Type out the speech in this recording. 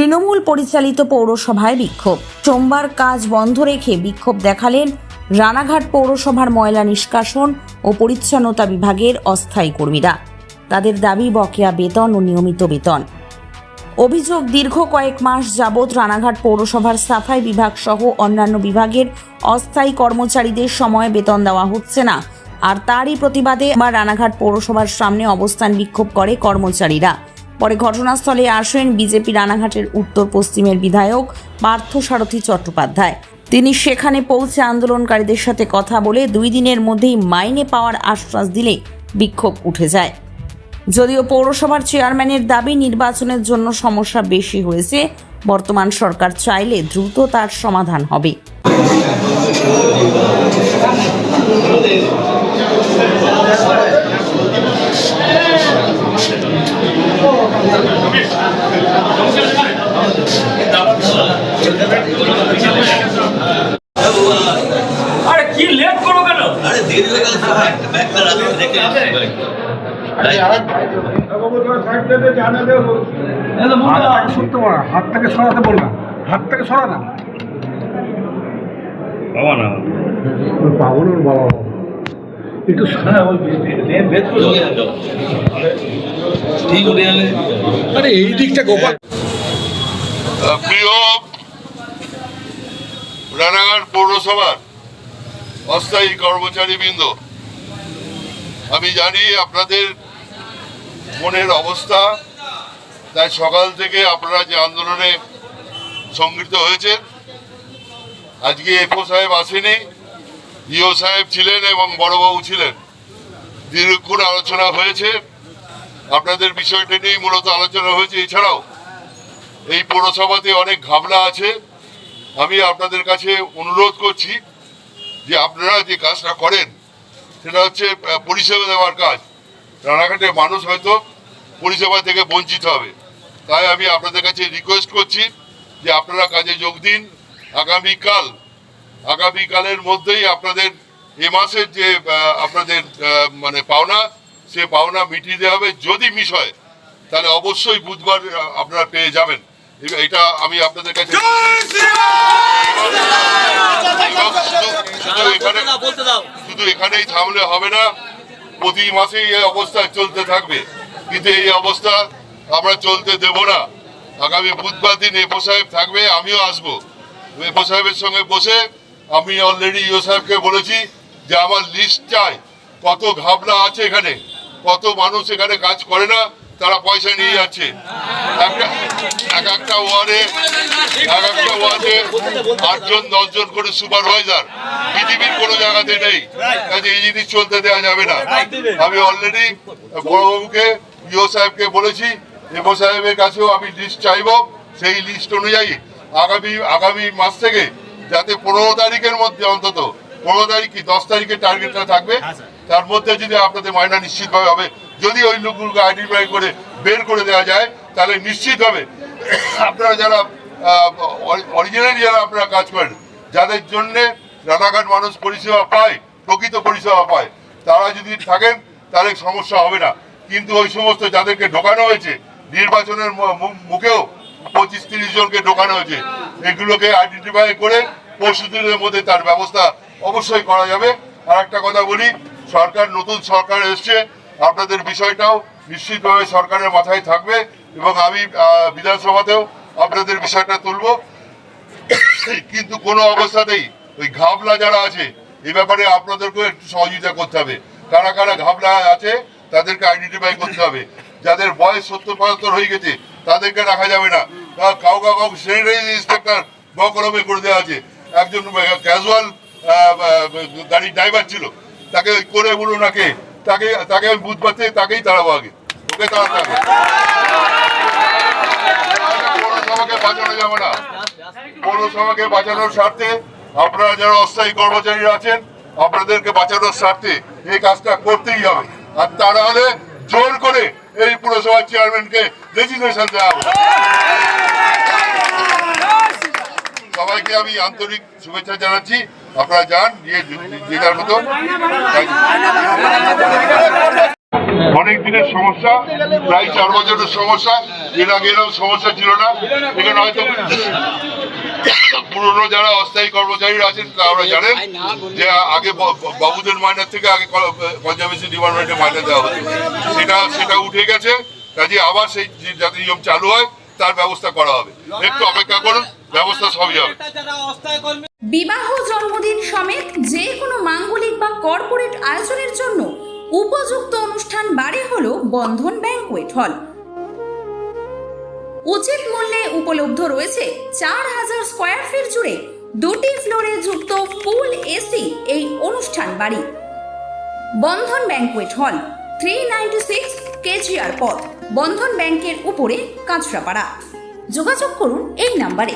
তৃণমূল পরিচালিত পৌরসভায় বিক্ষোভ। সোমবার কাজ বন্ধ রেখে বিক্ষোভ দেখালেন রানাঘাট পৌরসভার ময়লা নিষ্কাশন ও পরিচ্ছন্নতা বিভাগের অস্থায়ী কর্মীরা। তাদের দাবি বকেয়া বেতন ও নিয়মিত বেতন। অভিযোগ, দীর্ঘ কয়েক মাস যাবৎ রানাঘাট পৌরসভার সাফাই বিভাগ সহ অন্যান্য বিভাগের অস্থায়ী কর্মচারীদের সময় বেতন দেওয়া হচ্ছে না। আর তারই প্রতিবাদে রানাঘাট পৌরসভার সামনে অবস্থান বিক্ষোভ করে কর্মচারীরা। পরে ঘটনাস্থলে আসেন বিজেপি রানাঘাটের উত্তর পশ্চিমের বিধায়ক পার্থসারথী চট্টোপাধ্যায়। তিনি সেখানে পৌঁছে আন্দোলনকারীদের সাথে কথা বলে 2 দিনের মধ্যেই মাইনে পাওয়ার আশ্বাস দিলে বিক্ষোভ উঠে যায়। যদিও পৌরসভার চেয়ারম্যানের দাবি, নির্বাচনের জন্য সমস্যা বেশি হয়েছে, বর্তমান সরকার চাইলে দ্রুত তার সমাধান হবে। আরে কি লেট করো কেন? আরে দেরি হয়ে গেল তো ব্যাগটা রাখতে রেখে হাত থেকে সরাতে বল না, হাত থেকে সরা না। বাবা না পাবন বাবা একটু আরে এই দিকটা গোপাল। প্রিয় রানাঘাট পৌরসভার অস্থায়ী কর্মচারীবৃন্দ, আমি জানি আপনাদের মনের অবস্থা, তাই সকাল থেকে আপনারা যে আন্দোলনে সংগঠিত হয়েছে। আজকে এফও সাহেব আসেনি, ইও সাহেব ছিলেন এবং বড়বাবু ছিলেন। দীর্ঘক্ষণ আলোচনা হয়েছে, আপনাদের বিষয়টা নিয়েই মূলত আলোচনা হয়েছে। এছাড়াও এই পৌরসভাতে অনেক ঘাবলা আছে। আমি আপনাদের কাছে অনুরোধ করছি যে আপনারা যে কাজটা করেন সেটা হচ্ছে পরিষেবা দেওয়ার কাজ। রানাঘাটের মানুষ হয়তো পরিষেবা থেকে বঞ্চিত হবে, তাই আমি আপনাদের কাছে রিকোয়েস্ট করছি যে আপনারা কাজে যোগ দিন। আগামীকালের মধ্যেই আপনাদের এ মাসের যে আপনাদের পাওনা, সে পাওনা মিটিয়ে দেওয়া হবে। যদি মিস হয় তাহলে অবশ্যই বুধবার আপনারা পেয়ে যাবেন। এটা আমি আপনাদের কাছে শুধু এখানেই থামলে হবে না, প্রতি মাসেই এই অবস্থা চলতে থাকবে, কিন্তু এই অবস্থা আমরা চলতে দেব না। আগামী বুধবার দিন এফও সাহেব থাকবে, আমিও আসবো। এফও সাহেবের সঙ্গে বসে আমি অলরেডি ইও সাহেবকে বলেছি যে আমার লিস্ট চাই, কত ঘাবলা আছে এখানে, কত মানুষ এখানে কাজ করে না, তারা পয়সা নিয়ে যাচ্ছে। এক একটা ওয়ার্ডে 8জন 10জন করে সুপারভাইজার, পৃথিবীর কোনো জায়গাতে নেই। কাজে এই জিনিস চলতে দেওয়া যাবে না। আমি অলরেডি বড়বাবুকে, ইও সাহেবকে বলেছি, এফও সাহেবের কাছেও আমি লিস্ট চাইব। সেই লিস্ট অনুযায়ী আগামী মাস থেকে যাতে 15 তারিখের মধ্যে, অন্তত 15 তারিখ কি 10 তারিখের টার্গেটটা থাকবে, তার মধ্যে যদি আপনাদের মাইনা নিশ্চিতভাবে হবে। যদি ওই লোকগুলোকে আইডেন্টিফাই করে বের করে দেওয়া যায় তাহলে নিশ্চিত হবে আপনারা যারা অরিজিনালি যারা আপনারা কাজ করেন, যাদের জন্যে রানাঘাট মানুষ পরিষেবা পায়, প্রকৃত পরিষেবা পায়, তারা যদি থাকেন তাহলে সমস্যা হবে না। কিন্তু ওই সমস্ত যাদেরকে ঢোকানো হয়েছে, নির্বাচনের মুখেও 25-30 জনকে ঢোকানো হয়েছে, এগুলোকে আইডেন্টিফাই করে পরশুদিনের মধ্যে তার ব্যবস্থা অবশ্যই করা যাবে। আর একটা কথা বলি, নতুন সরকার এসছে, আপনাদের বিষয়টাও নিশ্চিতভাবে সরকারের মাথায় থাকবে এবং আমি বিধানসভাতেও আপনাদের বিষয়টা তুলব। কিন্তু কোনো অবস্থাতেই ওই ঘাবলা যারা আছে, এ ব্যাপারে আপনাদেরকেও একটু সহযোগিতা করতে হবে। কারা কারা ঘাবলা আছে তাদেরকে আইডেন্টিফাই করতে হবে। যাদের বয়স 70-75 হয়ে গেছে তাদেরকে রাখা যাবে না। কাউকে স্যানিটারি ইন্সপেক্টর বকরমে করে দেওয়া আছে। একজন ক্যাজুয়াল গাড়ির ড্রাইভার ছিল, তাকে করে বলুন নাকে, তাকে আমি বুধবার থেকে তাকেই তাড়াবো, আগে ওকে তাড়াতে হবে। পৌরসভাকে বাঁচানো যাবে না। পৌরসভাকে বাঁচানোর স্বার্থে আপনারা যারা অস্থায়ী কর্মচারীরা আছেন, আপনাদেরকে বাঁচানোর স্বার্থে এই কাজটা করতেই হবে। আর তারা হলে জোর করে এই পুরসভার চেয়ারম্যানকে রেজিগনেশন দেওয়া হবে। সবাইকে আমি আন্তরিক শুভেচ্ছা জানাচ্ছি। আপনারা যান, গিয়ে যে যার মতো। অনেক দিনের সমস্যা, প্রায় 4 বছরের সমস্যা। এর আগে এরকম সমস্যা ছিল না। এখানে হয়তো পুরনো যারা অস্থায়ী কর্মচারীরা আছেন তারা জানেন যে আগে বাবুদের মাইনার থেকে আগে কনজারভেশন ডিপার্টমেন্টে মাইনা দেওয়া হতো, সেটা উঠে গেছে। কাজে আবার সেই যাতে নিয়ম চালু হয় তার ব্যবস্থা করা হবে। একটু অপেক্ষা করুন, ব্যবস্থা সবই হবে। বিবাহ, জন্মদিন সমেত যে কোনো মাঙ্গলিক বা কর্পোরেট আয়োজনের জন্য উপযুক্ত অনুষ্ঠান বাড়ি হলো বন্ধন ব্যাংকুয়েট হল। উচিত মূল্যে উপলব্ধ রয়েছে 4000 স্কয়ার ফিট জুড়ে 2টি ফ্লোরে যুক্ত ফুল এসি এই অনুষ্ঠান বাড়ি। বন্ধন ব্যাংকুয়েট হল, 396 কেজিআর পথ, বন্ধন ব্যাংকের উপরে কাঁচরাপাড়া। যোগাযোগ করুন এই নাম্বারে।